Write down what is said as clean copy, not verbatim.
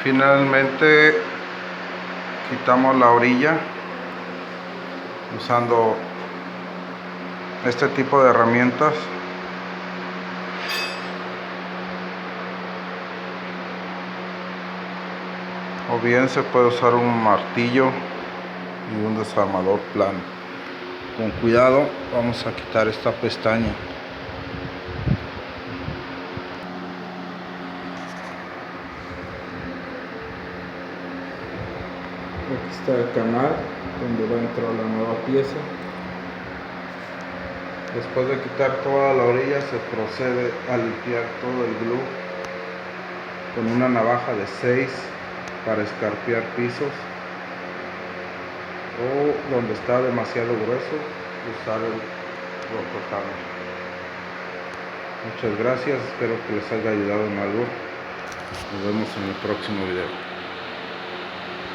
Finalmente quitamos la orilla usando este tipo de herramientas. O bien se puede usar un martillo y un desarmador plano. Con cuidado vamos a quitar esta pestaña. Aquí está el canal donde va a entrar la nueva pieza. Después de quitar toda la orilla se procede a limpiar todo el glue con una navaja de 6 para escarpiar pisos, o donde está demasiado grueso usar el rotohammer. Muchas gracias, espero que les haya ayudado en algo. Nos vemos en el próximo video.